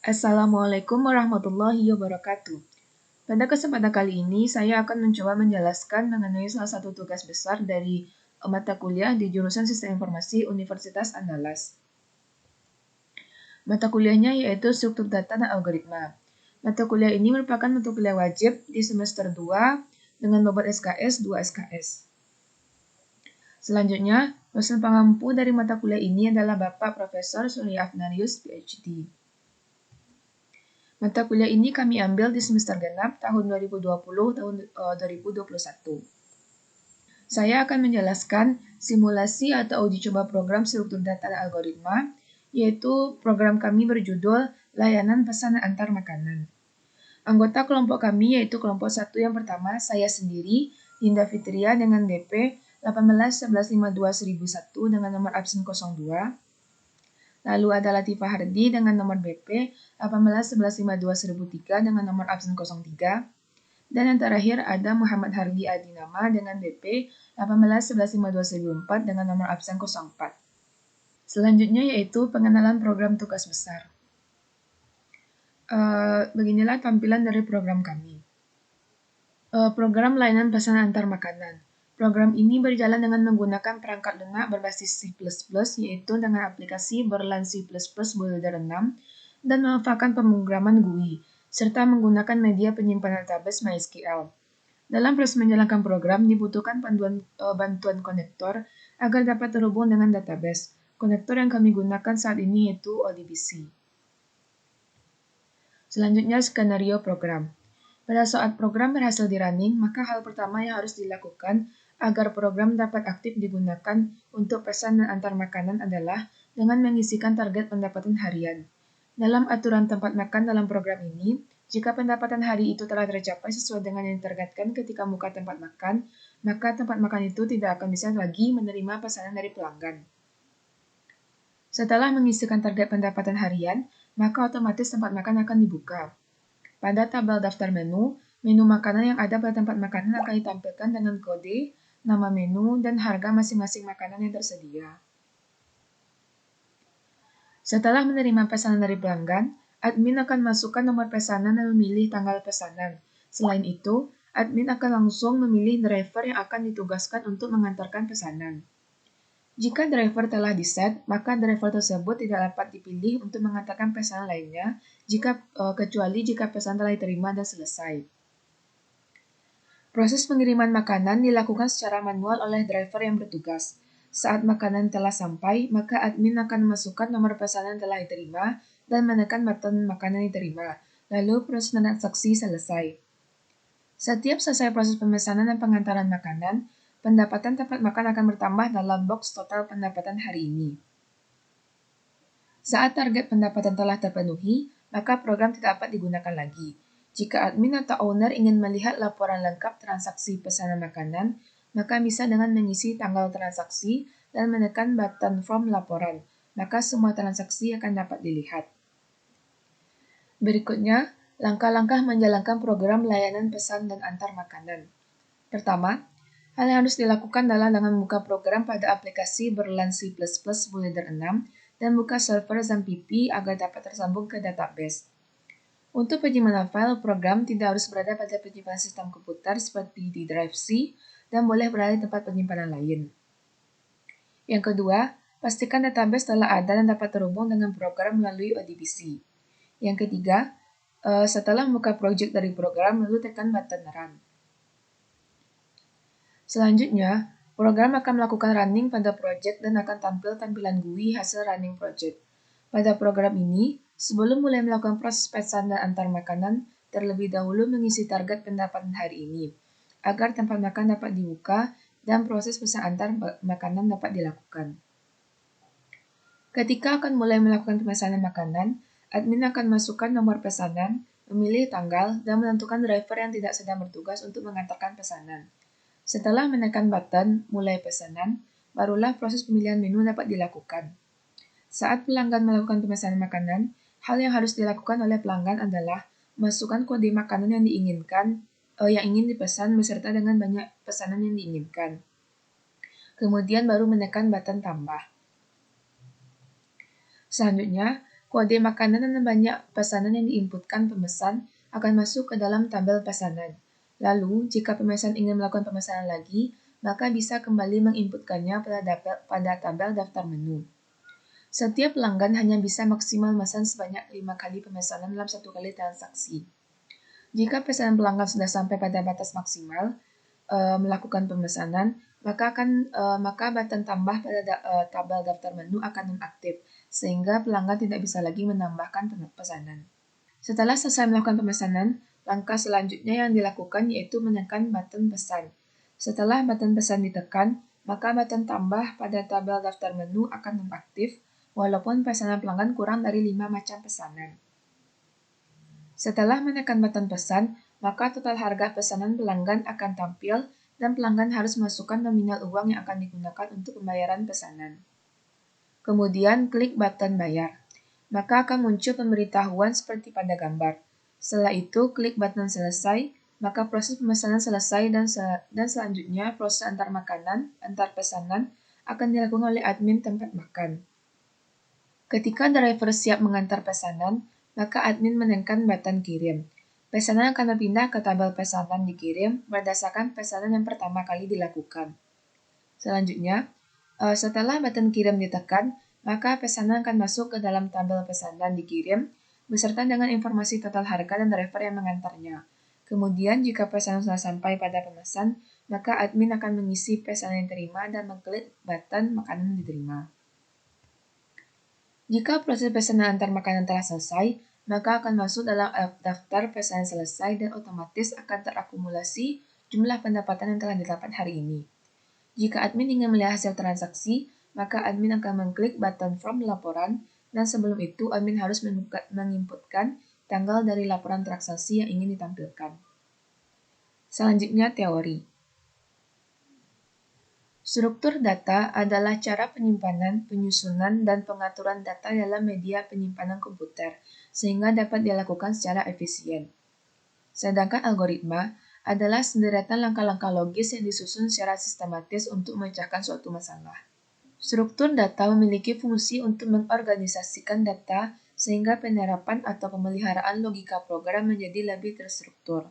Assalamualaikum warahmatullahi wabarakatuh. Pada kesempatan kali ini, saya akan mencoba menjelaskan mengenai salah satu tugas besar dari mata kuliah di jurusan Sistem Informasi Universitas Andalas. Mata kuliahnya yaitu Struktur Data dan Algoritma. Mata kuliah ini merupakan mata kuliah wajib di semester 2 dengan bobot SKS 2 SKS. Selanjutnya, dosen pengampu dari mata kuliah ini adalah Bapak Profesor Surya Afnarius, PhD. Mata kuliah ini kami ambil di semester genap tahun 2020 tahun 2021. Saya akan menjelaskan simulasi atau uji coba program struktur data dan algoritma, yaitu program kami berjudul Layanan Pesanan Antar Makanan. Anggota kelompok kami yaitu kelompok 1 yang pertama, saya sendiri, Dinda Fitria dengan BP 1811521001 dengan nomor absen 02. Lalu ada Latifah Hardi dengan nomor BP 1811521003 dengan nomor absen 03. Dan yang terakhir ada Muhammad Hardi Adinama dengan BP 1811521004 dengan nomor absen 04. Selanjutnya yaitu pengenalan program tugas besar. Beginilah tampilan dari program kami. Program layanan pesanan antar makanan. Program ini berjalan dengan menggunakan perangkat lunak berbasis C++, yaitu dengan aplikasi Berlan C++ Builder 6, dan memanfaatkan pemrograman GUI, serta menggunakan media penyimpanan database MySQL. Dalam proses menjalankan program, dibutuhkan bantuan konektor agar dapat terhubung dengan database. Konektor yang kami gunakan saat ini yaitu ODBC. Selanjutnya, skenario program. Pada saat program berhasil di-running, maka hal pertama yang harus dilakukan agar program dapat aktif digunakan untuk pesan dan antar makanan adalah dengan mengisikan target pendapatan harian. Dalam aturan tempat makan dalam program ini, jika pendapatan hari itu telah tercapai sesuai dengan yang ditargetkan ketika buka tempat makan, maka tempat makan itu tidak akan bisa lagi menerima pesanan dari pelanggan. Setelah mengisikan target pendapatan harian, maka otomatis tempat makan akan dibuka. Pada tabel daftar menu, menu makanan yang ada pada tempat makanan akan ditampilkan dengan kode, nama menu, dan harga masing-masing makanan yang tersedia. Setelah menerima pesanan dari pelanggan, admin akan masukkan nomor pesanan dan memilih tanggal pesanan. Selain itu, admin akan langsung memilih driver yang akan ditugaskan untuk mengantarkan pesanan. Jika driver telah diset, maka driver tersebut tidak dapat dipilih untuk mengantarkan pesanan lainnya kecuali jika pesanan telah diterima dan selesai. Proses pengiriman makanan dilakukan secara manual oleh driver yang bertugas. Saat makanan telah sampai, maka admin akan memasukkan nomor pesanan yang telah diterima dan menekan button makanan diterima. Lalu proses transaksi selesai. Setiap selesai proses pemesanan dan pengantaran makanan, pendapatan tempat makan akan bertambah dalam box total pendapatan hari ini. Saat target pendapatan telah terpenuhi, maka program tidak dapat digunakan lagi. Jika admin atau owner ingin melihat laporan lengkap transaksi pesanan makanan, maka bisa dengan mengisi tanggal transaksi dan menekan button form laporan, maka semua transaksi akan dapat dilihat. Berikutnya, langkah-langkah menjalankan program layanan pesan dan antar makanan. Pertama, hal yang harus dilakukan adalah dengan membuka program pada aplikasi Berlan C++ Builder 6 dan buka server XAMPP agar dapat tersambung ke database. Untuk penyimpanan file, program tidak harus berada pada penyimpanan sistem komputer seperti di drive C dan boleh berada di tempat penyimpanan lain. Yang kedua, pastikan database telah ada dan dapat terhubung dengan program melalui ODBC. Yang ketiga, setelah membuka project dari program, lalu tekan button Run. Selanjutnya, program akan melakukan running pada project dan akan tampil tampilan GUI hasil running project. Pada program ini, sebelum mulai melakukan proses pesan dan antar makanan, terlebih dahulu mengisi target pendapatan hari ini, agar tempat makan dapat dibuka dan proses pesan antar makanan dapat dilakukan. Ketika akan mulai melakukan pemesanan makanan, admin akan masukkan nomor pesanan, memilih tanggal, dan menentukan driver yang tidak sedang bertugas untuk mengantarkan pesanan. Setelah menekan button mulai pesanan, barulah proses pemilihan menu dapat dilakukan. Saat pelanggan melakukan pemesanan makanan, hal yang harus dilakukan oleh pelanggan adalah masukkan kode makanan yang diinginkan, yang ingin dipesan beserta dengan banyak pesanan yang diinginkan. Kemudian baru menekan button tambah. Selanjutnya, kode makanan dan banyak pesanan yang diinputkan pemesan akan masuk ke dalam tabel pesanan. Lalu, jika pemesan ingin melakukan pemesanan lagi, maka bisa kembali menginputkannya pada tabel daftar menu. Setiap pelanggan hanya bisa maksimal memesan sebanyak 5 kali pemesanan dalam satu kali transaksi. Jika pesanan pelanggan sudah sampai pada batas maksimal melakukan pemesanan, maka button tambah pada tabel daftar menu akan nonaktif, sehingga pelanggan tidak bisa lagi menambahkan pesanan. Setelah selesai melakukan pemesanan, langkah selanjutnya yang dilakukan yaitu menekan button pesan. Setelah button pesan ditekan, maka button tambah pada tabel daftar menu akan nonaktif, walaupun pesanan pelanggan kurang dari 5 macam pesanan. Setelah menekan button pesan, maka total harga pesanan pelanggan akan tampil dan pelanggan harus masukkan nominal uang yang akan digunakan untuk pembayaran pesanan. Kemudian klik button bayar. Maka akan muncul pemberitahuan seperti pada gambar. Setelah itu, klik button selesai, maka proses pemesanan selesai dan selanjutnya proses antar pesanan akan dilakukan oleh admin tempat makan. Ketika driver siap mengantar pesanan, maka admin menekan button kirim. Pesanan akan berpindah ke tabel pesanan dikirim berdasarkan pesanan yang pertama kali dilakukan. Selanjutnya, setelah button kirim ditekan, maka pesanan akan masuk ke dalam tabel pesanan dikirim beserta dengan informasi total harga dan driver yang mengantarnya. Kemudian, jika pesanan sudah sampai pada pemesan, maka admin akan mengisi pesanan yang diterima dan mengklik button makanan yang diterima. Jika proses pesanan antar makanan telah selesai, maka akan masuk dalam daftar pesanan selesai dan otomatis akan terakumulasi jumlah pendapatan yang telah didapat hari ini. Jika admin ingin melihat hasil transaksi, maka admin akan mengklik button From Laporan, dan sebelum itu admin harus menginputkan tanggal dari laporan transaksi yang ingin ditampilkan. Selanjutnya, teori. Struktur data adalah cara penyimpanan, penyusunan, dan pengaturan data dalam media penyimpanan komputer, sehingga dapat dilakukan secara efisien. Sedangkan algoritma adalah sederetan langkah-langkah logis yang disusun secara sistematis untuk memecahkan suatu masalah. Struktur data memiliki fungsi untuk mengorganisasikan data sehingga penerapan atau pemeliharaan logika program menjadi lebih terstruktur.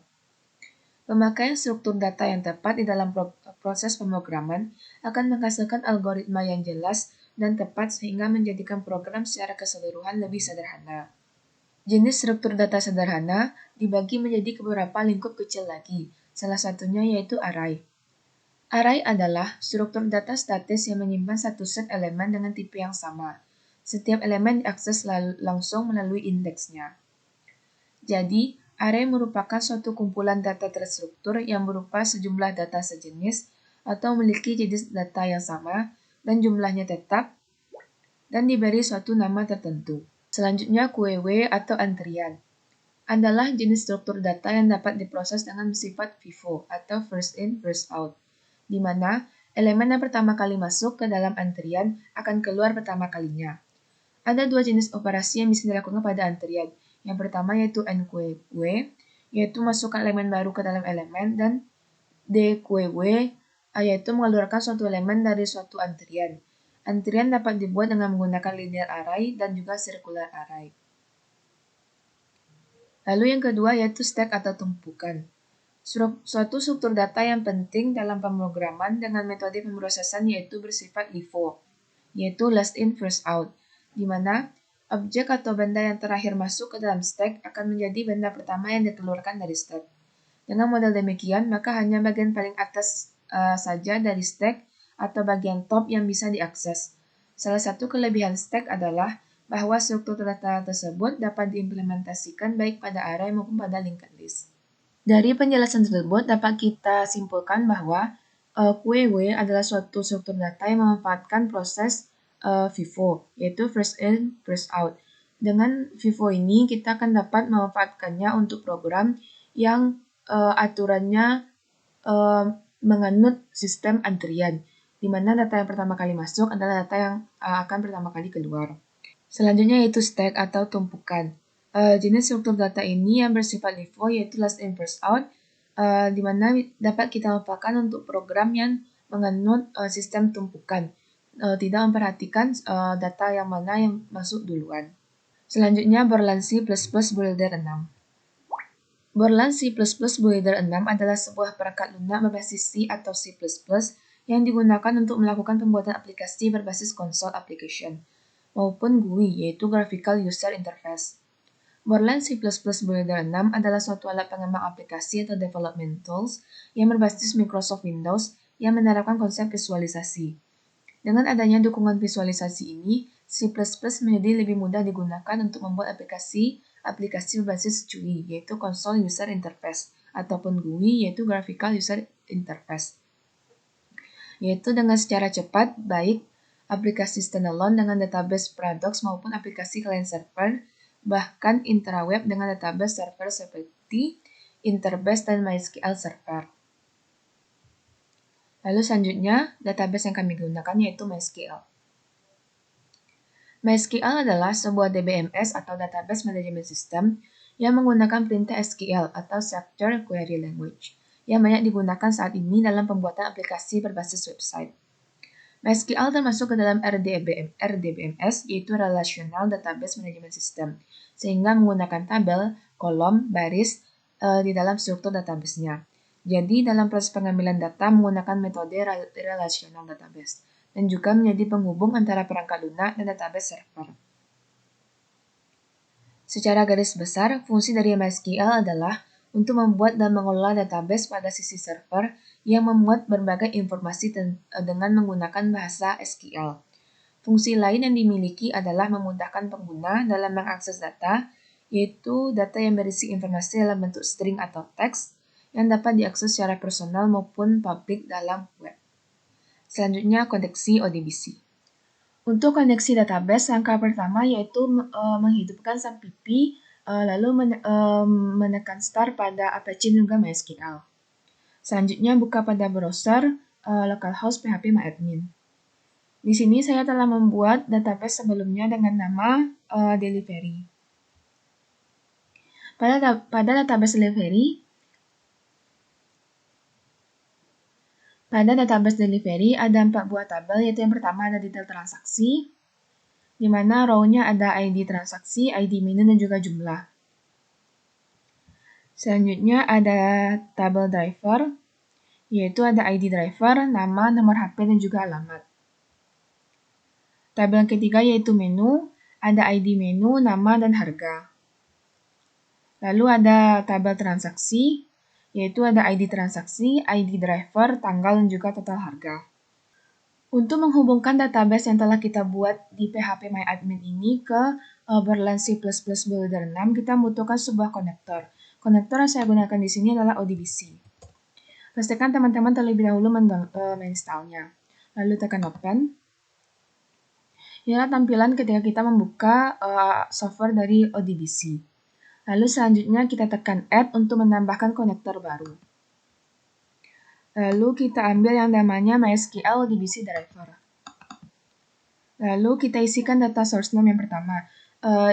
Pemakaian struktur data yang tepat di dalam proses pemrograman akan menghasilkan algoritma yang jelas dan tepat sehingga menjadikan program secara keseluruhan lebih sederhana. Jenis struktur data sederhana dibagi menjadi beberapa lingkup kecil lagi, salah satunya yaitu array. Array adalah struktur data statis yang menyimpan satu set elemen dengan tipe yang sama. Setiap elemen diakses langsung melalui indeksnya. Jadi, array merupakan suatu kumpulan data terstruktur yang berupa sejumlah data sejenis atau memiliki jenis data yang sama dan jumlahnya tetap dan diberi suatu nama tertentu. Selanjutnya, QW atau antrian adalah jenis struktur data yang dapat diproses dengan bersifat FIFO atau first in, first out, di mana elemen yang pertama kali masuk ke dalam antrian akan keluar pertama kalinya. Ada dua jenis operasi yang bisa dilakukan pada antrian. Yang pertama yaitu NQW, yaitu masukkan elemen baru ke dalam elemen, dan DQW, yaitu mengeluarkan suatu elemen dari suatu antrian. Antrian dapat dibuat dengan menggunakan linear array dan juga circular array. Lalu yang kedua yaitu stack atau tumpukan. Suatu struktur data yang penting dalam pemrograman dengan metode pemrosesan yaitu bersifat LIFO, yaitu last in first out, di mana objek atau benda yang terakhir masuk ke dalam stack akan menjadi benda pertama yang dikeluarkan dari stack. Dengan model demikian, maka hanya bagian paling atas saja dari stack atau bagian top yang bisa diakses. Salah satu kelebihan stack adalah bahwa struktur data tersebut dapat diimplementasikan baik pada array maupun pada linked list. Dari penjelasan tersebut dapat kita simpulkan bahwa QW adalah suatu struktur data yang memanfaatkan proses FIFO, yaitu first in, first out. Dengan FIFO ini, kita akan dapat memanfaatkannya untuk program yang aturannya menganut sistem antrian, di mana data yang pertama kali masuk adalah data yang akan pertama kali keluar. Selanjutnya yaitu stack atau tumpukan. Jenis struktur data ini yang bersifat LIFO yaitu last in, first out, di mana dapat kita manfaatkan untuk program yang menganut sistem tumpukan, tidak memperhatikan data yang mana yang masuk duluan. Selanjutnya, Borland C++ Builder 6. Borland C++ Builder 6 adalah sebuah perangkat lunak berbasis C atau C++ yang digunakan untuk melakukan pembuatan aplikasi berbasis console application, maupun GUI, yaitu Graphical User Interface. Borland C++ Builder 6 adalah suatu alat pengembang aplikasi atau development tools yang berbasis Microsoft Windows yang menerapkan konsep visualisasi. Dengan adanya dukungan visualisasi ini, C++ menjadi lebih mudah digunakan untuk membuat aplikasi berbasis GUI, yaitu Console User Interface, ataupun GUI, yaitu Graphical User Interface. Yaitu dengan secara cepat, baik aplikasi standalone dengan database Paradox maupun aplikasi client server, bahkan intraweb dengan database server seperti Interbase dan MySQL Server. Lalu selanjutnya, database yang kami gunakan yaitu MySQL. MySQL adalah sebuah DBMS atau Database Management System yang menggunakan perintah SQL atau Structured Query Language yang banyak digunakan saat ini dalam pembuatan aplikasi berbasis website. MySQL termasuk ke dalam RDBMS, yaitu Relational Database Management System, sehingga menggunakan tabel, kolom, baris di dalam struktur database-nya. Jadi, dalam proses pengambilan data menggunakan metode relational database, dan juga menjadi penghubung antara perangkat lunak dan database server. Secara garis besar, fungsi dari MySQL adalah untuk membuat dan mengelola database pada sisi server yang memuat berbagai informasi dengan menggunakan bahasa SQL. Fungsi lain yang dimiliki adalah memudahkan pengguna dalam mengakses data, yaitu data yang berisi informasi dalam bentuk string atau teks yang dapat diakses secara personal maupun publik dalam web. Selanjutnya, koneksi ODBC. Untuk koneksi database, langkah pertama yaitu menghidupkan SAMPP, lalu menekan start pada Apache dan juga MySQL. Selanjutnya, buka pada browser localhost phpMyAdmin. Di sini saya telah membuat database sebelumnya dengan nama delivery. Pada database delivery ada 4 buah tabel, yaitu yang pertama ada detail transaksi, di mana row-nya ada ID transaksi, ID menu, dan juga jumlah. Selanjutnya ada tabel driver, yaitu ada ID driver, nama, nomor HP, dan juga alamat. Tabel yang ketiga yaitu menu, ada ID menu, nama, dan harga. Lalu ada tabel transaksi, yaitu ada ID transaksi, ID driver, tanggal, dan juga total harga. Untuk menghubungkan database yang telah kita buat di phpMyAdmin ini ke Borland C++ Builder 6, kita membutuhkan sebuah konektor. Konektor yang saya gunakan di sini adalah ODBC. Pastikan teman-teman terlebih dahulu menginstalnya. Lalu tekan Open. Inilah tampilan ketika kita membuka software dari ODBC. Lalu selanjutnya kita tekan Add untuk menambahkan konektor baru. Lalu kita ambil yang namanya MySQL ODBC Driver. Lalu kita isikan data source name yang pertama.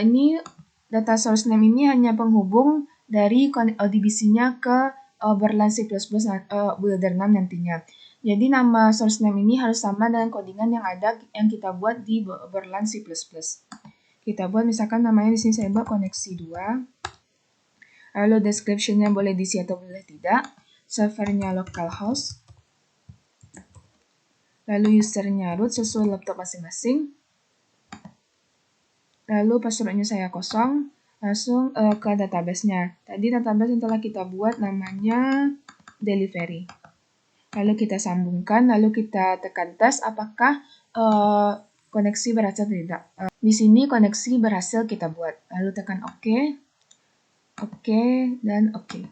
Ini data source name ini hanya penghubung dari ODBC-nya ke Borland C++ Builder 6 nantinya. Jadi nama source name ini harus sama dengan codingan yang kita buat di Borland C++. Kita buat misalkan namanya di sini saya buat koneksi 2. Lalu description-nya boleh diisi atau boleh tidak. Servernya localhost. Lalu usernya root sesuai laptop masing-masing. Lalu passwordnya saya kosong. Langsung ke database-nya. Tadi database yang telah kita buat namanya delivery. Lalu kita sambungkan, lalu kita tekan tes apakah koneksi berhasil atau tidak. Di sini koneksi berhasil kita buat. Lalu tekan OK. Oke, dan oke.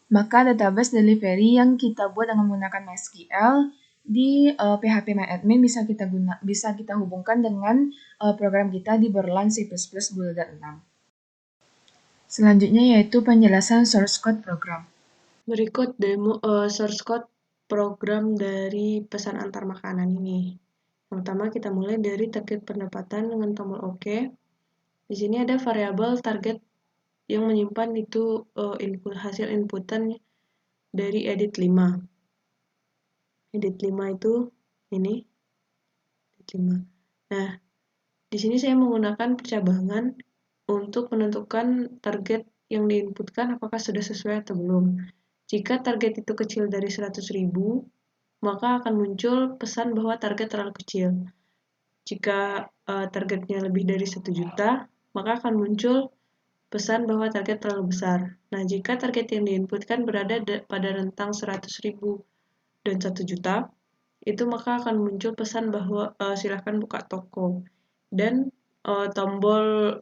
Maka database delivery yang kita buat dengan menggunakan MySQL di phpMyAdmin bisa kita hubungkan dengan program kita di Borland C++ Builder 6. Selanjutnya yaitu penjelasan source code program. Berikut demo source code program dari pesan antar makanan ini. Yang pertama kita mulai dari target pendapatan dengan tombol OK. Di sini ada variabel target yang menyimpan itu hasil inputan dari edit 5. Edit 5 itu ini. Edit 5. Nah, di sini saya menggunakan percabangan untuk menentukan target yang diinputkan apakah sudah sesuai atau belum. Jika target itu kecil dari 100.000, maka akan muncul pesan bahwa target terlalu kecil. Jika targetnya lebih dari 1 juta, maka akan muncul pesan bahwa target terlalu besar. Nah, jika target yang diinputkan berada pada rentang 100.000 dan 1 juta, itu maka akan muncul pesan bahwa silahkan buka toko. Dan tombol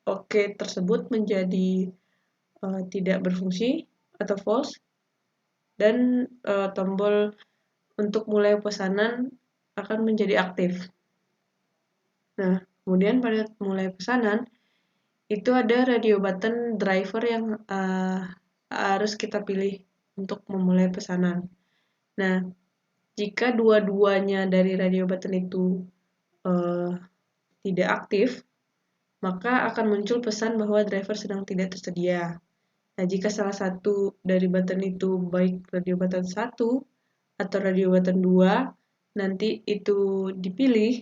OK tersebut menjadi tidak berfungsi atau false, dan tombol untuk mulai pesanan akan menjadi aktif. Nah, kemudian pada mulai pesanan, itu ada radio button driver yang harus kita pilih untuk memulai pesanan. Nah, jika dua-duanya dari radio button itu tidak aktif, maka akan muncul pesan bahwa driver sedang tidak tersedia. Nah, jika salah satu dari button itu baik radio button 1 atau radio button 2 nanti itu dipilih,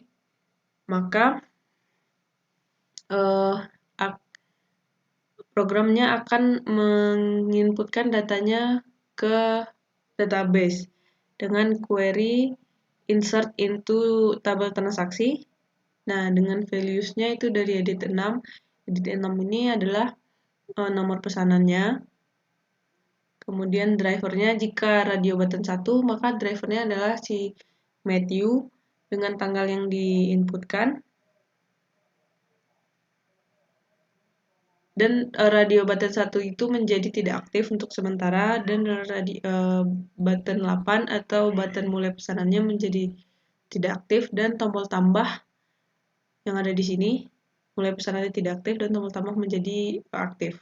maka programnya akan menginputkan datanya ke database dengan query insert into tabel transaksi. Nah, dengan values-nya itu dari edit 6. Edit 6 ini adalah nomor pesanannya. Kemudian drivernya, jika radio button 1, maka drivernya adalah si Matthew dengan tanggal yang diinputkan. Dan radio button 1 itu menjadi tidak aktif untuk sementara, dan button 8 atau button mulai pesanannya menjadi tidak aktif, dan tombol tambah yang ada di sini mulai pesanannya tidak aktif dan tombol tambah menjadi aktif.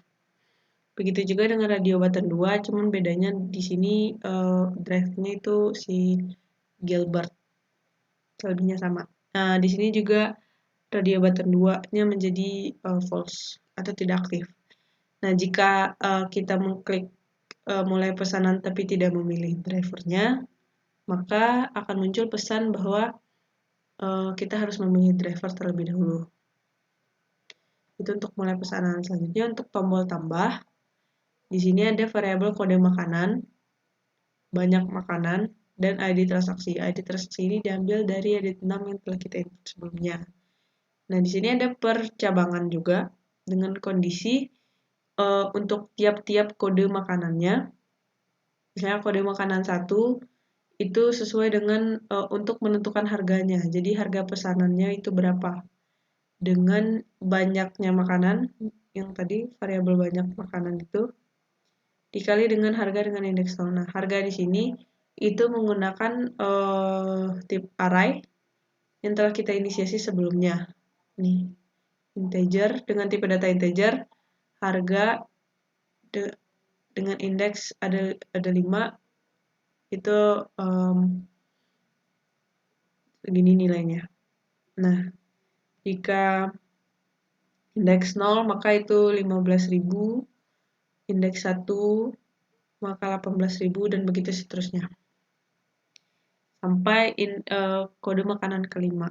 Begitu juga dengan radio button 2, cuman bedanya di sini drive-nya itu si Gilbert. Selebihnya sama. Nah, di sini juga radio button 2-nya menjadi false atau tidak aktif. Nah, jika kita mengklik mulai pesanan tapi tidak memilih drivernya, maka akan muncul pesan bahwa kita harus memilih driver terlebih dahulu. Itu untuk mulai pesanan. Selanjutnya untuk tombol tambah. Di sini ada variabel kode makanan, banyak makanan, dan ID transaksi. ID transaksi ini diambil dari edit 6 yang telah kita input sebelumnya. Nah, di sini ada percabangan juga dengan kondisi untuk tiap-tiap kode makanannya. Misalnya kode makanan 1 itu sesuai dengan untuk menentukan harganya. Jadi harga pesanannya itu berapa. Dengan banyaknya makanan, yang tadi variabel banyak makanan itu, dikali dengan harga dengan indeks 0. Nah, harga di sini itu menggunakan tip array yang telah kita inisiasi sebelumnya. Nih, integer dengan tipe data integer, harga dengan indeks ada 5, itu begini nilainya. Nah, jika indeks 0 maka itu 15.000, indeks 1 maka 18.000, dan begitu seterusnya. Sampai kode makanan kelima.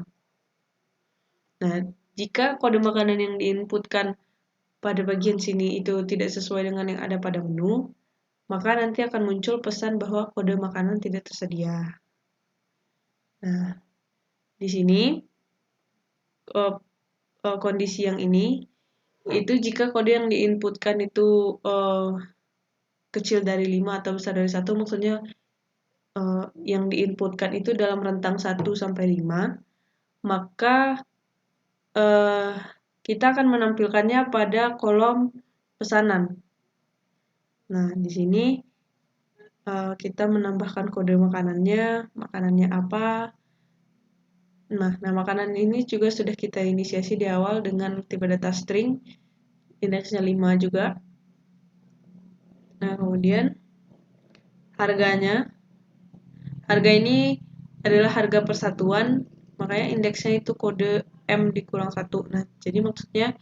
Nah, jika kode makanan yang diinputkan pada bagian sini itu tidak sesuai dengan yang ada pada menu, maka nanti akan muncul pesan bahwa kode makanan tidak tersedia. Nah, di sini kondisi yang ini itu jika kode yang diinputkan itu kecil dari 5 atau besar dari 1, maksudnya yang diinputkan itu dalam rentang 1 sampai 5, maka kita akan menampilkannya pada kolom pesanan. Nah, di sini kita menambahkan kode makanannya apa. Nah, makanan ini juga sudah kita inisiasi di awal dengan tipe data string, indeksnya 5 juga. Nah, kemudian harganya. Harga ini adalah harga persatuan, makanya indeksnya itu kode M dikurang 1. Nah, jadi maksudnya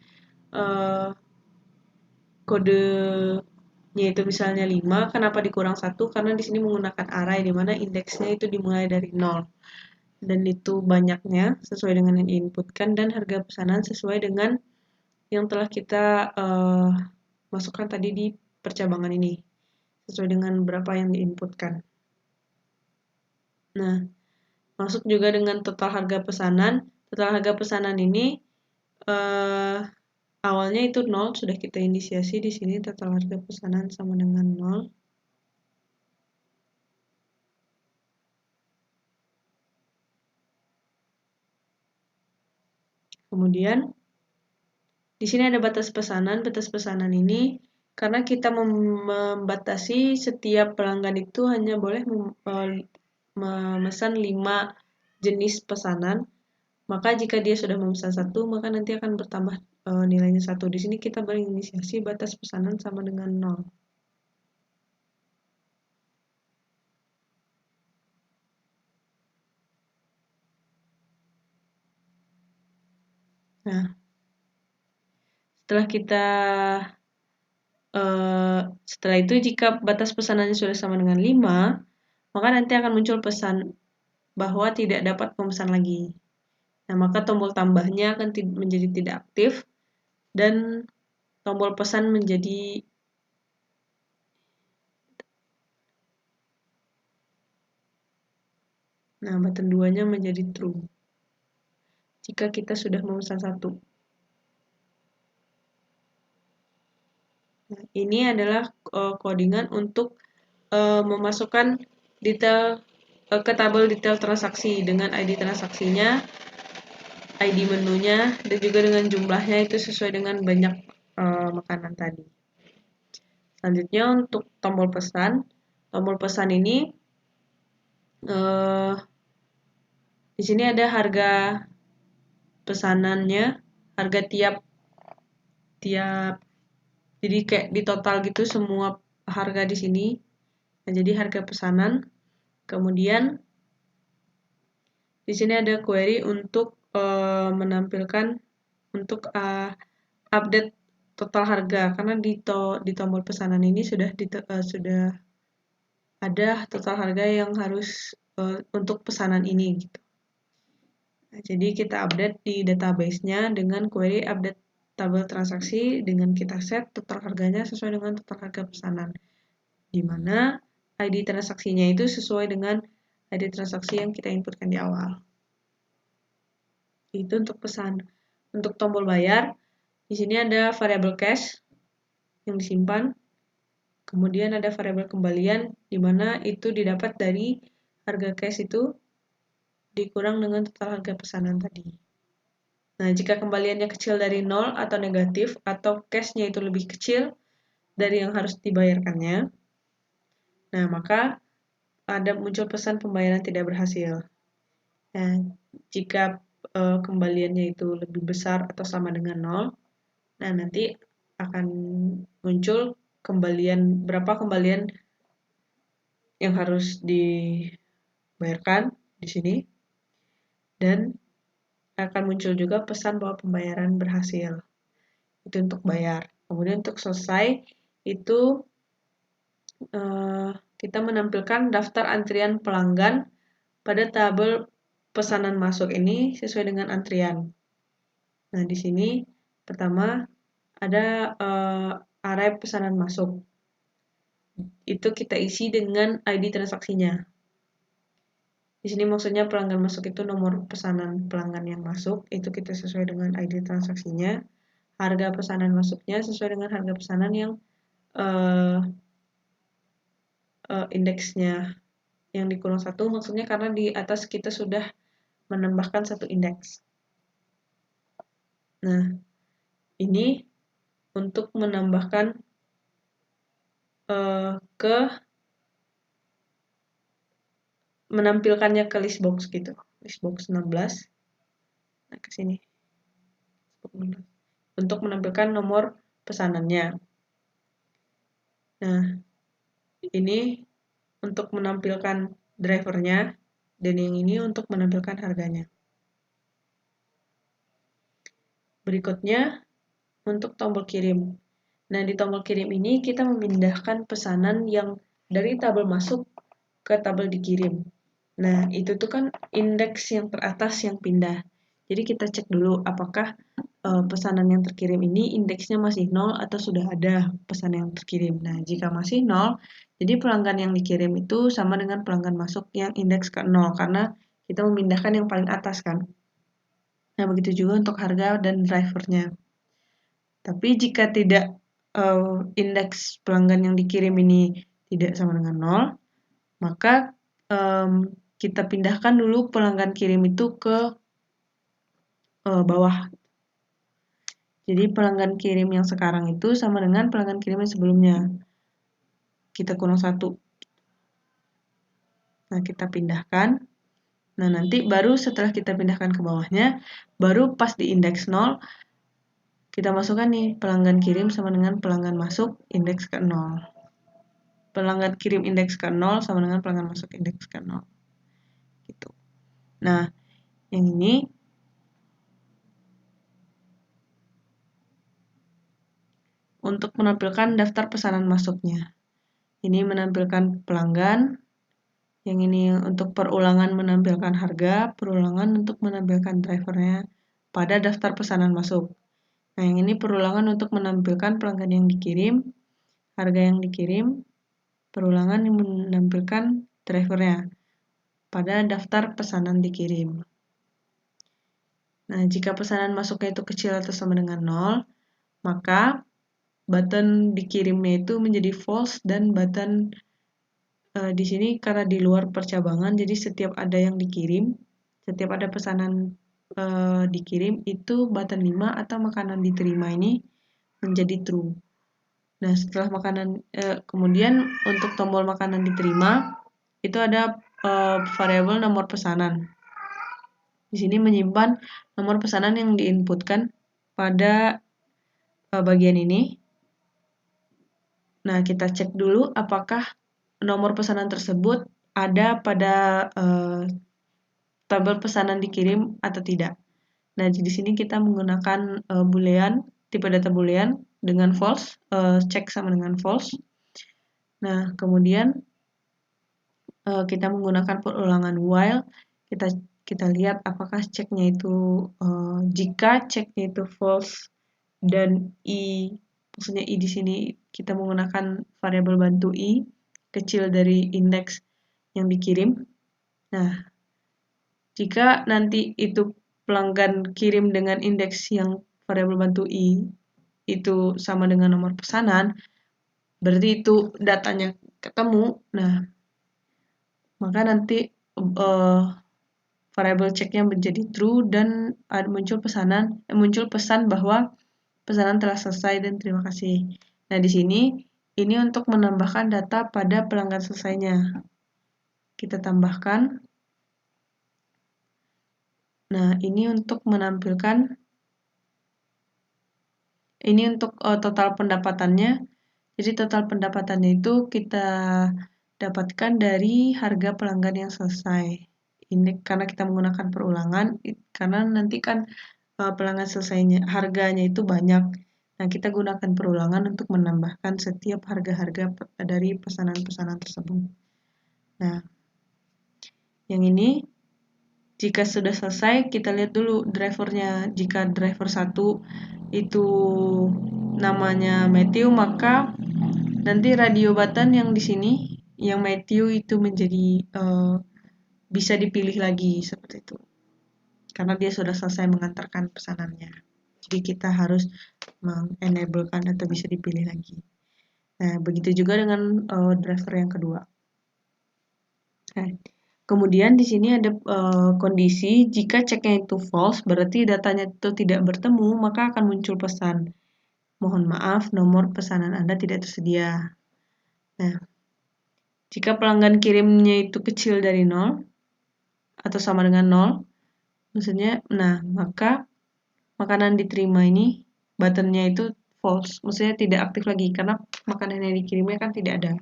kodenya itu misalnya 5, kenapa dikurang 1? Karena di sini menggunakan array di mana indeksnya itu dimulai dari 0. Dan itu banyaknya sesuai dengan yang diinputkan, dan harga pesanan sesuai dengan yang telah kita masukkan tadi di percabangan ini, sesuai dengan berapa yang diinputkan. Nah, masuk juga dengan total harga pesanan. Total harga pesanan ini awalnya itu 0, sudah kita inisiasi di sini total harga pesanan sama dengan 0. Kemudian di sini ada batas pesanan. Batas pesanan ini karena kita membatasi setiap pelanggan itu hanya boleh memesan 5 jenis pesanan. Maka jika dia sudah memesan 1, maka nanti akan bertambah nilainya 1. Di sini kita berinisiasi batas pesanan sama dengan 0. Nah, setelah itu jika batas pesanannya sudah sama dengan 5, maka nanti akan muncul pesan bahwa tidak dapat memesan lagi. Nah, maka tombol tambahnya akan menjadi tidak aktif dan tombol pesan menjadi button 2-nya menjadi true jika kita sudah memesan 1. Nah, ini adalah codingan untuk memasukkan detail ke tabel detail transaksi dengan ID transaksinya, ID menunya, dan juga dengan jumlahnya itu sesuai dengan banyak makanan tadi. Selanjutnya untuk tombol pesan ini di sini ada harga pesanannya, harga tiap jadi kayak di total gitu semua harga di sini. Nah, jadi harga pesanan. Kemudian di sini ada query untuk menampilkan untuk update total harga karena di tombol pesanan ini sudah ada total harga yang harus untuk pesanan ini gitu. Nah, jadi kita update di database-nya dengan query update tabel transaksi dengan kita set total harganya sesuai dengan total harga pesanan, di mana ID transaksinya itu sesuai dengan ID transaksi yang kita inputkan di awal. Itu untuk pesan. Untuk tombol bayar, di sini ada variabel cash yang disimpan. Kemudian ada variabel kembalian, di mana itu didapat dari harga cash itu dikurang dengan total harga pesanan tadi. Nah, jika kembaliannya kecil dari 0 atau negatif, atau cash-nya itu lebih kecil dari yang harus dibayarkannya, nah maka ada muncul pesan pembayaran tidak berhasil. Nah, jika kembaliannya itu lebih besar atau sama dengan 0, nah nanti akan muncul berapa kembalian yang harus dibayarkan di sini, dan akan muncul juga pesan bahwa pembayaran berhasil. Itu untuk bayar. Kemudian untuk selesai itu kita menampilkan daftar antrian pelanggan pada tabel pesanan masuk ini sesuai dengan antrian. Nah, di sini pertama ada array pesanan masuk. Itu kita isi dengan ID transaksinya. Di sini maksudnya pelanggan masuk itu nomor pesanan pelanggan yang masuk, itu kita sesuai dengan ID transaksinya. Harga pesanan masuknya sesuai dengan harga pesanan yang indeksnya yang dikurang 1, maksudnya karena di atas kita sudah menambahkan 1 indeks. Nah, ini untuk menambahkan menampilkannya ke list box gitu. List box 16. Nah, ke sini. Untuk menampilkan nomor pesanannya. Nah, ini untuk menampilkan drivernya, dan yang ini untuk menampilkan harganya. Berikutnya, untuk tombol kirim. Nah, di tombol kirim ini kita memindahkan pesanan yang dari tabel masuk ke tabel dikirim. Nah, itu tuh kan indeks yang teratas yang pindah. Jadi kita cek dulu apakah pesanan yang terkirim ini indeksnya masih 0 atau sudah ada pesan yang terkirim. Nah, jika masih 0, jadi pelanggan yang dikirim itu sama dengan pelanggan masuk yang indeks ke 0 karena kita memindahkan yang paling atas kan. Nah, begitu juga untuk harga dan drivernya. Tapi jika tidak indeks pelanggan yang dikirim ini tidak sama dengan 0, maka kita pindahkan dulu pelanggan kirim itu ke bawah. Jadi pelanggan kirim yang sekarang itu sama dengan pelanggan kirim yang sebelumnya. Kita kurang 1. Nah, kita pindahkan. Nah, nanti baru setelah kita pindahkan ke bawahnya, baru pas di indeks 0, kita masukkan nih pelanggan kirim sama dengan pelanggan masuk indeks ke 0. Pelanggan kirim indeks ke 0 sama dengan pelanggan masuk indeks ke 0. Gitu. Nah, yang ini untuk menampilkan daftar pesanan masuknya. Ini menampilkan pelanggan, yang ini untuk perulangan menampilkan harga, perulangan untuk menampilkan drivernya pada daftar pesanan masuk. Nah, yang ini perulangan untuk menampilkan pelanggan yang dikirim, harga yang dikirim, perulangan yang menampilkan drivernya pada daftar pesanan dikirim. Nah, jika pesanan masuknya itu kecil atau sama dengan 0, maka button dikirimnya itu menjadi false dan button di sini karena di luar percabangan, jadi setiap ada yang dikirim, setiap ada pesanan dikirim itu button 5 atau makanan diterima ini menjadi true. Nah, setelah makanan kemudian untuk tombol makanan diterima itu ada variabel nomor pesanan. Di sini menyimpan nomor pesanan yang diinputkan pada bagian ini. Nah, kita cek dulu apakah nomor pesanan tersebut ada pada tabel pesanan dikirim atau tidak. Nah, di sini kita menggunakan boolean, tipe data boolean dengan false, cek sama dengan false. Nah, kemudian kita menggunakan perulangan while, kita lihat apakah ceknya itu jika ceknya itu false dan i, maksudnya i di sini kita menggunakan variabel bantu i kecil dari indeks yang dikirim. Nah, jika nanti itu pelanggan kirim dengan indeks yang variabel bantu i itu sama dengan nomor pesanan, berarti itu datanya ketemu. Nah, maka nanti variabel ceknya menjadi true dan muncul pesan bahwa pesanan telah selesai dan terima kasih. Nah, di sini ini untuk menambahkan data pada pelanggan selesainya. Kita tambahkan. Nah, ini untuk menampilkan, ini untuk total pendapatannya. Jadi total pendapatannya itu kita dapatkan dari harga pelanggan yang selesai. Ini karena kita menggunakan perulangan, karena nanti kan pelanggan selesainya harganya itu banyak. Nah, kita gunakan perulangan untuk menambahkan setiap harga-harga dari pesanan-pesanan tersebut. Nah, yang ini jika sudah selesai, kita lihat dulu drivernya. Jika driver 1 itu namanya Matthew, maka nanti radio button yang di sini, yang Matthew itu menjadi bisa dipilih lagi seperti itu. Karena dia sudah selesai mengantarkan pesanannya. Jadi kita harus mengenablekan atau bisa dipilih lagi. Nah, begitu juga dengan driver yang kedua. Nah, kemudian di sini ada kondisi jika ceknya itu false, berarti datanya itu tidak bertemu, maka akan muncul pesan. Mohon maaf, nomor pesanan Anda tidak tersedia. Nah, jika pelanggan kirimnya itu kecil dari 0 atau sama dengan 0, maksudnya, nah, maka makanan diterima ini buttonnya itu false, maksudnya tidak aktif lagi karena makanan yang dikirimnya kan tidak ada.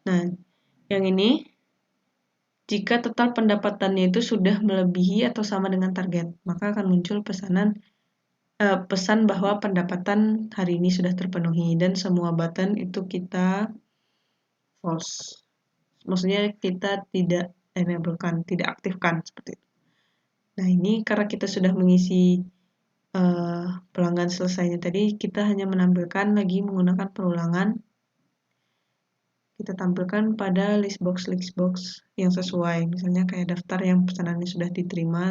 Nah, yang ini jika total pendapatannya itu sudah melebihi atau sama dengan target, maka akan muncul pesan bahwa pendapatan hari ini sudah terpenuhi dan semua button itu kita false. Maksudnya kita tidak enablekan, tidak aktifkan seperti itu. Nah, ini karena kita sudah mengisi pelanggan selesainya tadi, kita hanya menampilkan lagi menggunakan perulangan. Kita tampilkan pada list box yang sesuai, misalnya kayak daftar yang pesanannya sudah diterima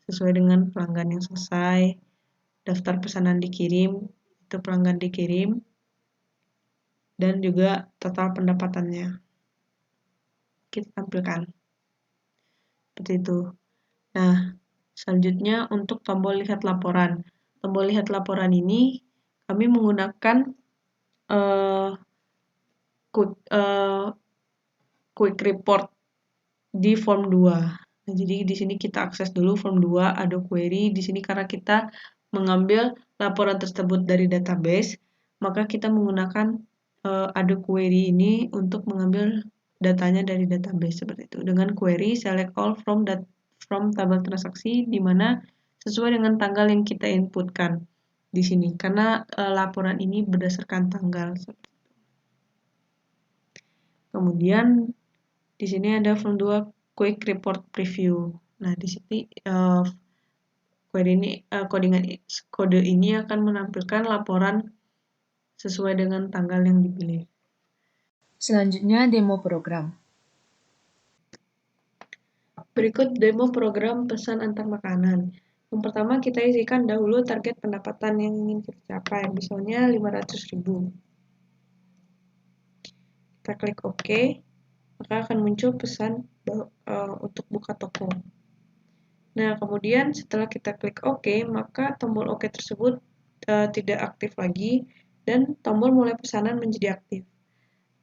sesuai dengan pelanggan yang selesai, daftar pesanan dikirim, itu pelanggan dikirim, dan juga total pendapatannya kita tampilkan seperti itu. Nah, selanjutnya untuk tombol lihat laporan. Tombol lihat laporan ini kami menggunakan quick report di form 2. Nah, jadi di sini kita akses dulu form 2, ada query. Di sini karena kita mengambil laporan tersebut dari database, maka kita menggunakan ada query ini untuk mengambil datanya dari database seperti itu. Dengan query select all from tabel transaksi di mana sesuai dengan tanggal yang kita inputkan di sini. Karena laporan ini berdasarkan tanggal. Kemudian di sini ada form 2 quick report preview. Nah, di sini kode ini akan menampilkan laporan sesuai dengan tanggal yang dipilih. Selanjutnya demo program. Berikut demo program pesan antar makanan. Yang pertama kita isikan dahulu target pendapatan yang ingin kita capai, misalnya 500.000. Kita klik OK, maka akan muncul pesan untuk buka toko. Nah, kemudian setelah kita klik OK, maka tombol OK tersebut tidak aktif lagi dan tombol mulai pesanan menjadi aktif.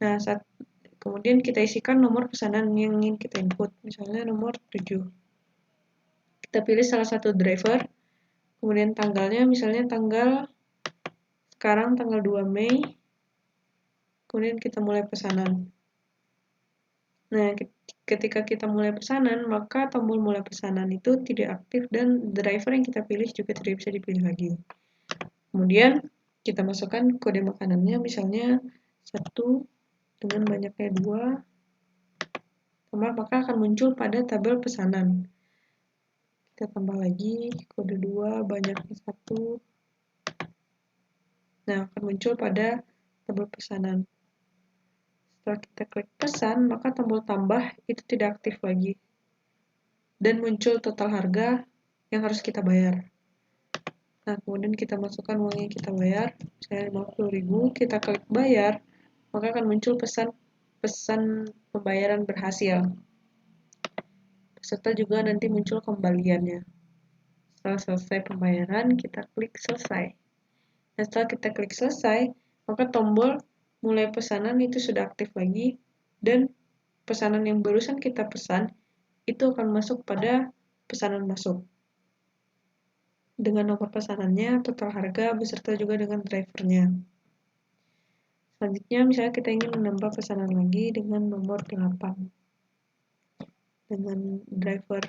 Nah, kemudian kita isikan nomor pesanan yang ingin kita input, misalnya nomor 7. Kita pilih salah satu driver, kemudian tanggalnya misalnya sekarang tanggal 2 Mei, kemudian kita mulai pesanan. Nah, ketika kita mulai pesanan, maka tombol mulai pesanan itu tidak aktif dan driver yang kita pilih juga tidak bisa dipilih lagi. Kemudian kita masukkan kode makanannya, misalnya 1 dengan banyaknya 2, maka akan muncul pada tabel pesanan. Kita tambah lagi kode 2 banyaknya 1. Nah, akan muncul pada tabel pesanan. Setelah kita klik pesan, maka tombol tambah itu tidak aktif lagi. Dan muncul total harga yang harus kita bayar. Nah, kemudian kita masukkan uang yang kita bayar, misalnya 50.000, kita klik bayar, maka akan muncul pesan pembayaran berhasil. Serta juga nanti muncul kembaliannya. Setelah selesai pembayaran, kita klik selesai. Nah, setelah kita klik selesai, maka tombol mulai pesanan itu sudah aktif lagi, dan pesanan yang barusan kita pesan itu akan masuk pada pesanan masuk. Dengan nomor pesanannya, total harga, beserta juga dengan drivernya. Selanjutnya, misalnya kita ingin menambah pesanan lagi dengan nomor 8. Dengan driver.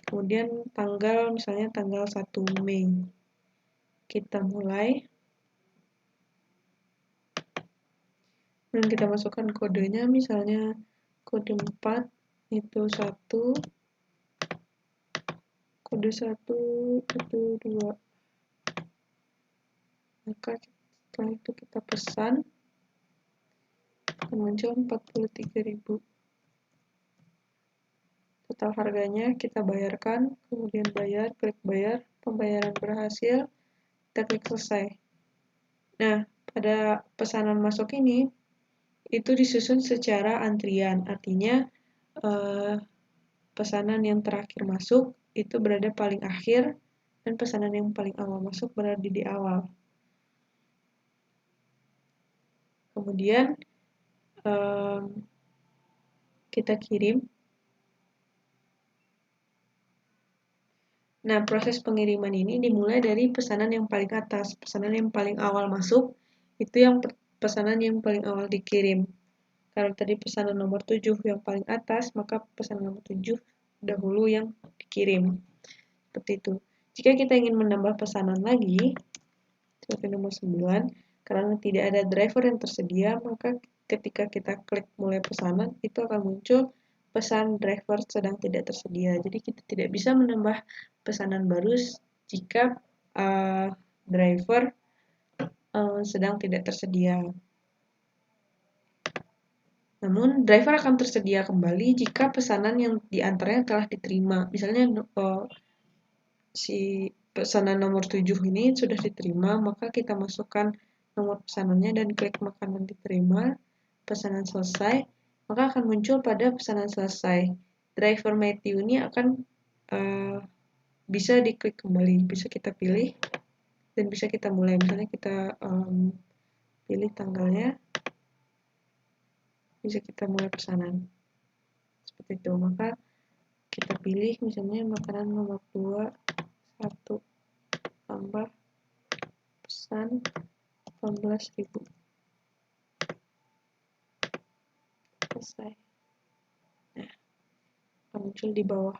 Kemudian misalnya tanggal 1 Mei. Kita mulai. Dan kita masukkan kodenya, misalnya kode 4 itu 1, kode 1 itu 2. Maka setelah itu kita pesan, akan muncul 43.000. Total harganya kita bayarkan, kemudian bayar, klik bayar, pembayaran berhasil, kita klik selesai. Nah, pada pesanan masuk ini, itu disusun secara antrian, artinya pesanan yang terakhir masuk itu berada paling akhir, dan pesanan yang paling awal masuk berada di awal. Kemudian kita kirim. Nah, proses pengiriman ini dimulai dari pesanan yang paling atas. Pesanan yang paling awal masuk, itu yang pesanan yang paling awal dikirim. Kalau tadi pesanan nomor 7 yang paling atas, maka pesanan nomor 7 dahulu yang dikirim. Seperti itu. Jika kita ingin menambah pesanan lagi, seperti nomor 9, karena tidak ada driver yang tersedia, maka ketika kita klik mulai pesanan, itu akan muncul pesan driver sedang tidak tersedia. Jadi kita tidak bisa menambah pesanan baru jika driver sedang tidak tersedia. Namun, driver akan tersedia kembali jika pesanan yang diantaranya telah diterima. Misalnya, si pesanan nomor 7 ini sudah diterima, maka kita masukkan nomor pesanannya dan klik makanan diterima, pesanan selesai, maka akan muncul pada pesanan selesai. Driver Matthew ini akan bisa diklik kembali, bisa kita pilih, dan bisa kita mulai. Misalnya kita pilih tanggalnya, bisa kita mulai pesanan. Seperti itu, maka kita pilih misalnya makanan nomor 2, 1 tambah pesan 18.000. Selesai. Nah, muncul di bawah.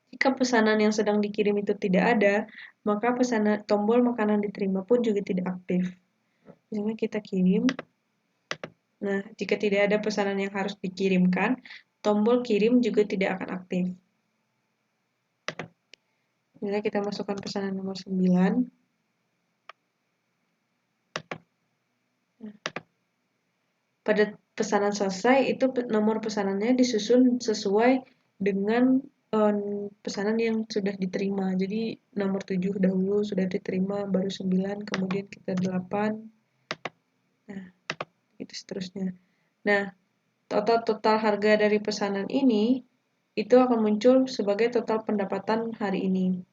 Jika pesanan yang sedang dikirim itu tidak ada, maka tombol makanan diterima pun juga tidak aktif. Misalnya kita kirim. Nah, jika tidak ada pesanan yang harus dikirimkan, tombol kirim juga tidak akan aktif. Misalnya kita masukkan pesanan nomor 9. Nah, pada pesanan selesai, itu nomor pesanannya disusun sesuai dengan pesanan yang sudah diterima. Jadi nomor 7 dahulu sudah diterima, baru 9, kemudian kita 8. Nah, itu seterusnya. Nah, total harga dari pesanan ini itu akan muncul sebagai total pendapatan hari ini.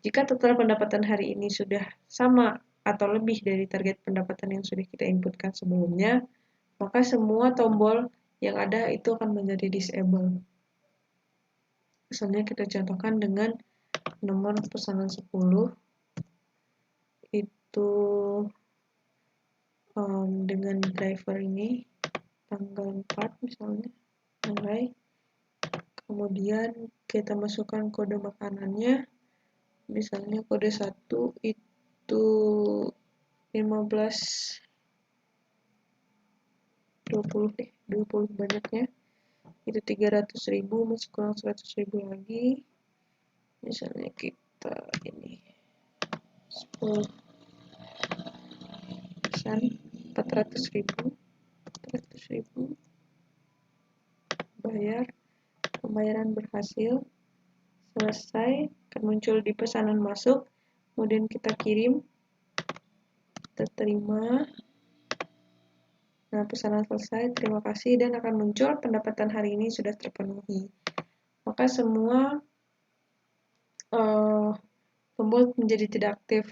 Jika total pendapatan hari ini sudah sama atau lebih dari target pendapatan yang sudah kita inputkan sebelumnya, maka semua tombol yang ada itu akan menjadi disable. Misalnya kita contohkan dengan nomor pesanan 10, itu dengan driver ini, tanggal 4 misalnya, mulai. Kemudian kita masukkan kode makanannya, misalnya kode 1 itu 15, 20 banyaknya, itu 300.000, masih kurang 100.000 lagi. Misalnya kita ini 10 pesan 400.000, bayar, pembayaran berhasil, selesai, akan muncul di pesanan masuk, kemudian kita kirim, kita terima. Nah, pesanan selesai, terima kasih, dan akan muncul pendapatan hari ini sudah terpenuhi. Maka semua tombol menjadi tidak aktif.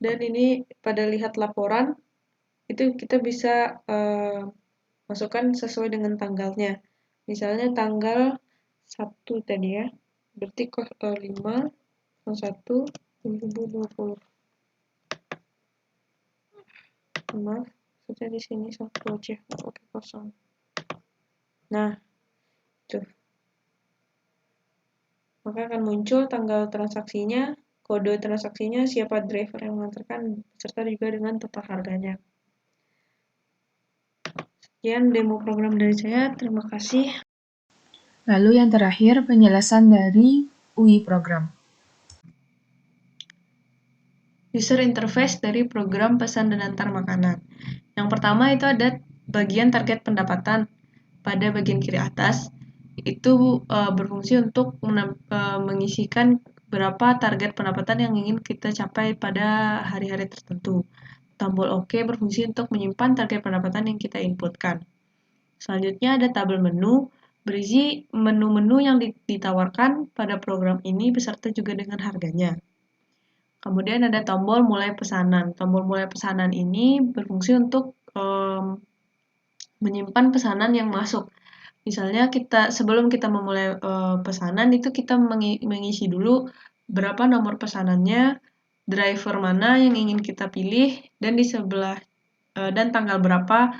Dan ini pada lihat laporan, itu kita bisa masukkan sesuai dengan tanggalnya. Misalnya tanggal 1 tadi ya, berarti 5/1/2020. Maaf, sudah di sini 1 aja, oke, kosong. Nah, itu. Maka akan muncul tanggal transaksinya, kode transaksinya, siapa driver yang mengantarkan, serta juga dengan total harganya. Sekian demo program dari saya, terima kasih. Lalu yang terakhir, penjelasan dari UI program. User interface dari program pesan dan antar makanan. Yang pertama itu ada bagian target pendapatan. Pada bagian kiri atas, itu berfungsi untuk mengisikan berapa target pendapatan yang ingin kita capai pada hari-hari tertentu. Tombol OK berfungsi untuk menyimpan target pendapatan yang kita inputkan. Selanjutnya ada tabel menu, berisi menu-menu yang ditawarkan pada program ini beserta juga dengan harganya. Kemudian ada tombol mulai pesanan. Tombol mulai pesanan ini berfungsi untuk menyimpan pesanan yang masuk. Misalnya sebelum kita memulai pesanan itu kita mengisi dulu berapa nomor pesanannya, driver mana yang ingin kita pilih, dan di sebelah dan tanggal berapa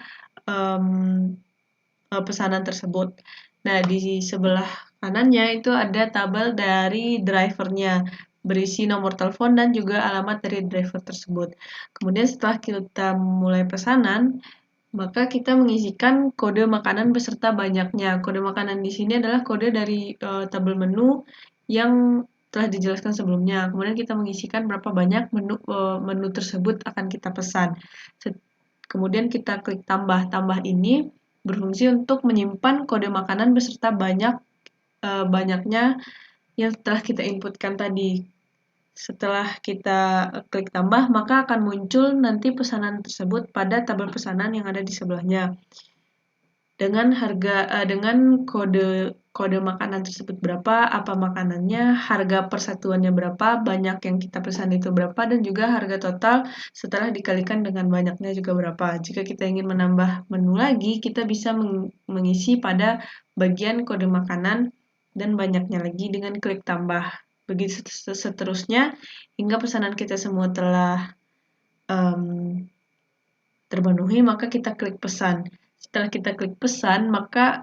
pesanan tersebut. Nah, di sebelah kanannya itu ada tabel dari drivernya, berisi nomor telepon dan juga alamat dari driver tersebut. Kemudian setelah kita mulai pesanan, maka kita mengisikan kode makanan beserta banyaknya. Kode makanan di sini adalah kode dari tabel menu yang telah dijelaskan sebelumnya. Kemudian kita mengisikan berapa banyak menu tersebut akan kita pesan. Kemudian kita klik tambah. Tambah ini berfungsi untuk menyimpan kode makanan beserta banyaknya yang telah kita inputkan tadi. Setelah kita klik tambah, maka akan muncul nanti pesanan tersebut pada tabel pesanan yang ada di sebelahnya. Dengan kode makanan tersebut berapa, apa makanannya, harga persatuannya berapa, banyak yang kita pesan itu berapa, dan juga harga total setelah dikalikan dengan banyaknya juga berapa. Jika kita ingin menambah menu lagi, kita bisa mengisi pada bagian kode makanan dan banyaknya lagi dengan klik tambah. Begitu seterusnya, hingga pesanan kita semua telah terpenuhi, maka kita klik pesan. Setelah kita klik pesan, maka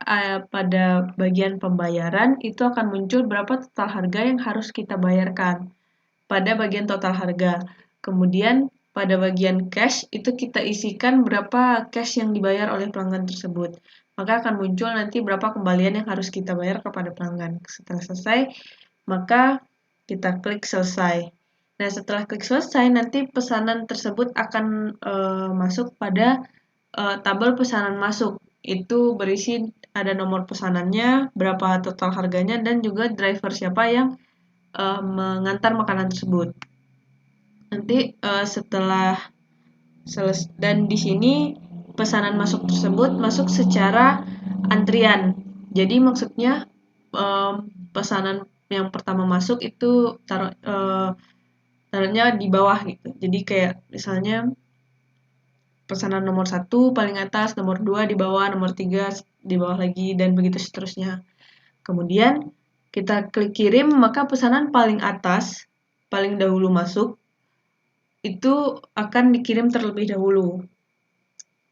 pada bagian pembayaran itu akan muncul berapa total harga yang harus kita bayarkan pada bagian total harga. Kemudian pada bagian cash itu kita isikan berapa cash yang dibayar oleh pelanggan tersebut. Maka akan muncul nanti berapa kembalian yang harus kita bayar kepada pelanggan. Setelah selesai, maka kita klik selesai. Nah, setelah klik selesai, nanti pesanan tersebut akan masuk pada tabel pesanan masuk. Itu berisi ada nomor pesanannya, berapa total harganya, dan juga driver siapa yang mengantar makanan tersebut. Nanti setelah selesai, dan di sini pesanan masuk tersebut masuk secara antrian. Jadi maksudnya pesanan yang pertama masuk itu taruhnya di bawah gitu. Jadi kayak misalnya pesanan nomor 1 paling atas, nomor 2 di bawah, nomor 3 di bawah lagi, dan begitu seterusnya. Kemudian kita klik kirim, maka pesanan paling atas, paling dahulu masuk, itu akan dikirim terlebih dahulu.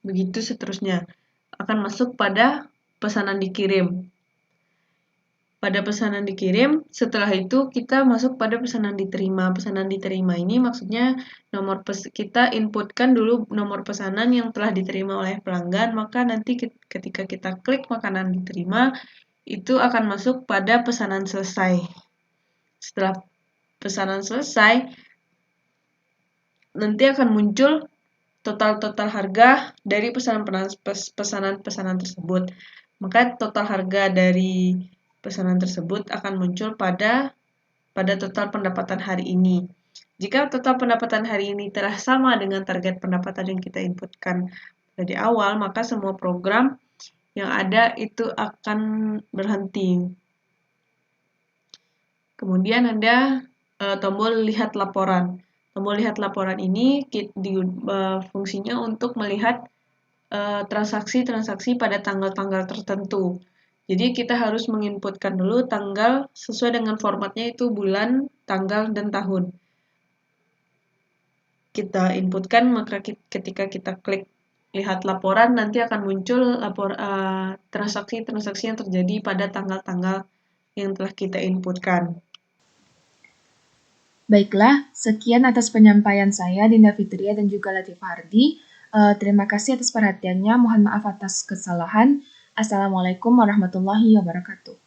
Begitu seterusnya. Akan masuk pada pesanan dikirim. Pada pesanan dikirim, setelah itu kita masuk pada pesanan diterima. Pesanan diterima ini maksudnya kita inputkan dulu nomor pesanan yang telah diterima oleh pelanggan, maka nanti ketika kita klik makanan diterima, itu akan masuk pada pesanan selesai. Setelah pesanan selesai, nanti akan muncul total harga dari pesanan tersebut. Maka total harga dari pesanan tersebut akan muncul pada total pendapatan hari ini. Jika total pendapatan hari ini telah sama dengan target pendapatan yang kita inputkan dari awal, maka semua program yang ada itu akan berhenti. Kemudian ada tombol lihat laporan. Tombol lihat laporan ini fungsinya untuk melihat transaksi-transaksi pada tanggal-tanggal tertentu. Jadi kita harus menginputkan dulu tanggal sesuai dengan formatnya itu bulan, tanggal, dan tahun. Kita inputkan, maka ketika kita klik lihat laporan, nanti akan muncul transaksi-transaksi yang terjadi pada tanggal-tanggal yang telah kita inputkan. Baiklah, sekian atas penyampaian saya, Dinda Fitria dan juga Latifah Ardi. Terima kasih atas perhatiannya, mohon maaf atas kesalahan. Assalamualaikum warahmatullahi wabarakatuh.